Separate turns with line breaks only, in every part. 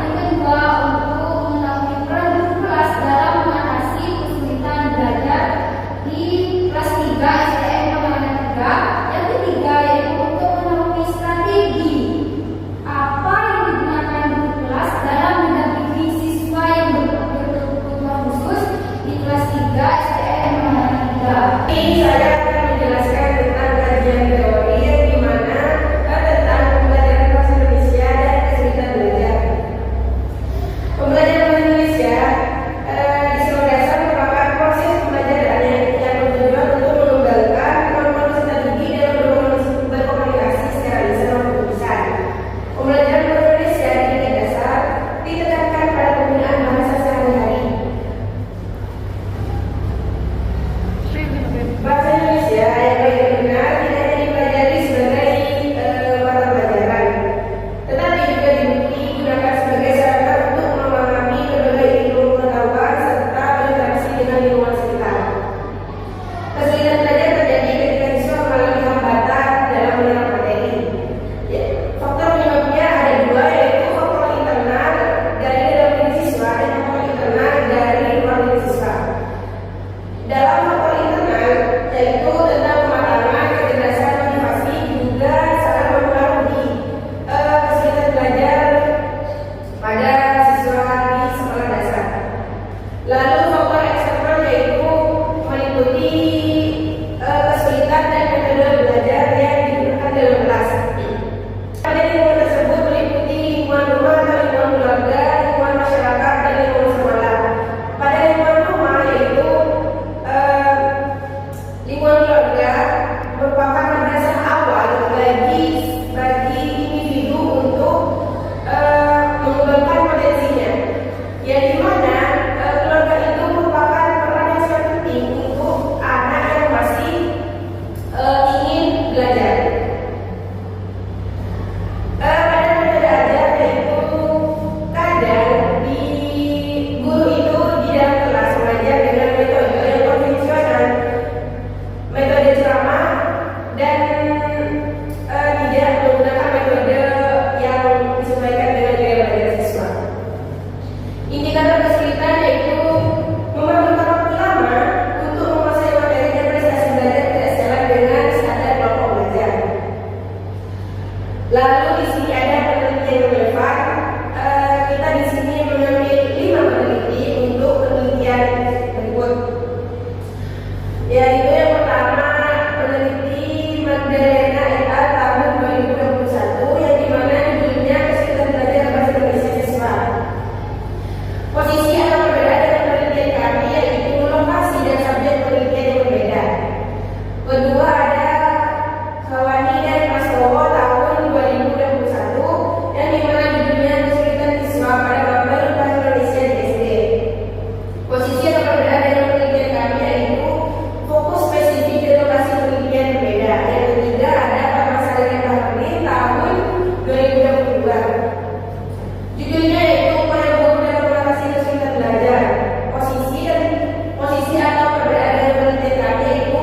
Yang kedua, untuk mengetahui peran guru kelas dalam mengatasi kesulitan belajar di kelas 3 STM Pengembangan 3. Yang ketiga, yaitu untuk mengetahui strategi apa yang digunakan guru kelas dalam mendampingi siswa yang berkebutuhan khusus di kelas 3 STM Pengembangan 3.
Ini saya akan menjelaskan tentang kajian teori yang dimana tentang pembelajaran bahasa Indonesia dan kesulitan belajar. Pembelajaran bahasa Indonesia di seluruh dasar merupakan proses pembelajaran yang bertujuan untuk mengembangkan kemampuan strategi dalam berkomunikasi secara lisan maupun tulisan. Pembelajaran bahasa Indonesia di tingkat dasar ditekankan pada penggunaan bahasa sehari-hari. Bahasa Indonesia yang baik dan benar tidak hanya dipelajari sebagai mata pelajaran, tetapi juga digunakan sebagai sarana untuk memahami berbagai ilmu pengetahuan serta berinteraksi dengan lingkungan sekitar. Kesulitan belajar terjadi ketika siswa mengalami hambatan dalam menyerap materi. Faktor penyebabnya ada dua, yaitu faktor internal dari dalam diri siswa dan faktor internal dari luar diri siswa. Dalam faktor internal, yaitu tentang pemahaman, kecerdasan, motivasi, juga sangat mempengaruhi kesulitan belajar pada siswa di sekolah dasar. Lalu faktor eksternal yaitu meliputi kesulitan dan metode belajar yang digunakan dalam kelas. Pada lingkungan tersebut meliputi lingkungan rumah atau lingkungan keluarga, lingkungan masyarakat, dan lingkungan sekolah. Pada lingkungan rumah yaitu lingkungan keluarga merupakan madrasah awal bagi individu untuk mengembangkan potensinya, yang dimana keluarga itu merupakan peran yang sangat penting untuk anak yang masih ingin belajar. Pada metode ajar yaitu kadang guru itu di dalam kelas mengajar dengan metode yang konvensional, metode ceramah, dan tidak menggunakan metode yang disesuaikan dengan gaya belajar siswa. Indikator kesulitan yaitu memerlukan waktu lama untuk menguasai materi dan prestasi belajar tidak sejalan dengan standar kelompok belajar. Lalu di sini ada penelitian yang relevan. Kita di sini mengambil 5 peneliti untuk penelitian berikut. Yaitu yang pertama, peneliti Magdalena et al. Tahun 2021, yang dimana judulnya kesulitan belajar bahasa Indonesia siswa. Posisi atau perbedaan dengan penelitian kami yaitu lokasi dan subjek penelitian yang berbeda. Kedua ada Khawani dan Prastowo tahun 2021, yang dimana judulnya kesulitan siswa pada mapel bahasa Indonesia di SD. Posisi atau perbedaan dengan penelitian kami yaitu fokus spesifik dan lokasi penelitian berbeda. Yang ketiga ada Pak Masari dan Pak Hamid tahun 2022. Judulnya yaitu upaya guru dalam mengatasi kesulitan belajar. Posisi atau perbedaan dengan penelitian kami yaitu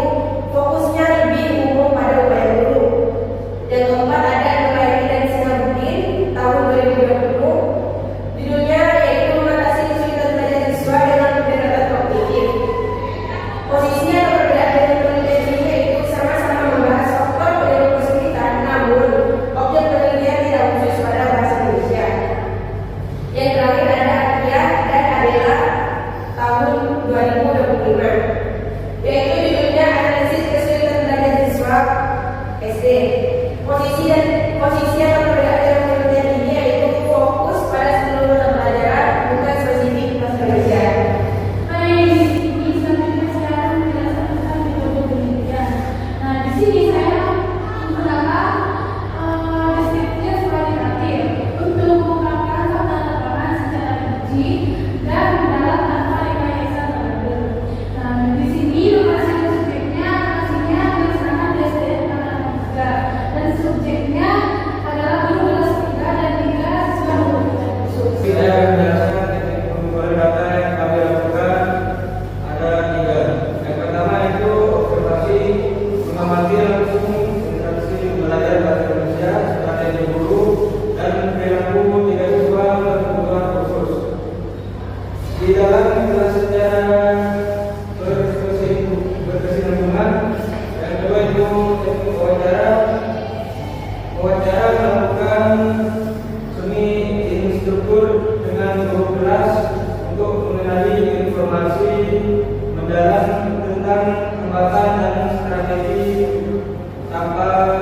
fokusnya lebih umum pada upaya guru. Yang keempat ada Nuraini dan Sinabudin tahun 2020. Judulnya yaitu mengatasi kesulitan belajar siswa dengan pendekatan kognitif. Posisinya atau perbedaan dengan penelitian ini yaitu sama-sama membahas faktor penyebab kesulitan, namun objek penelitian tidak khusus pada bahasa Indonesia.
dengan guru kelas untuk mengenali informasi mendalam tentang hambatan dan strategi tanpa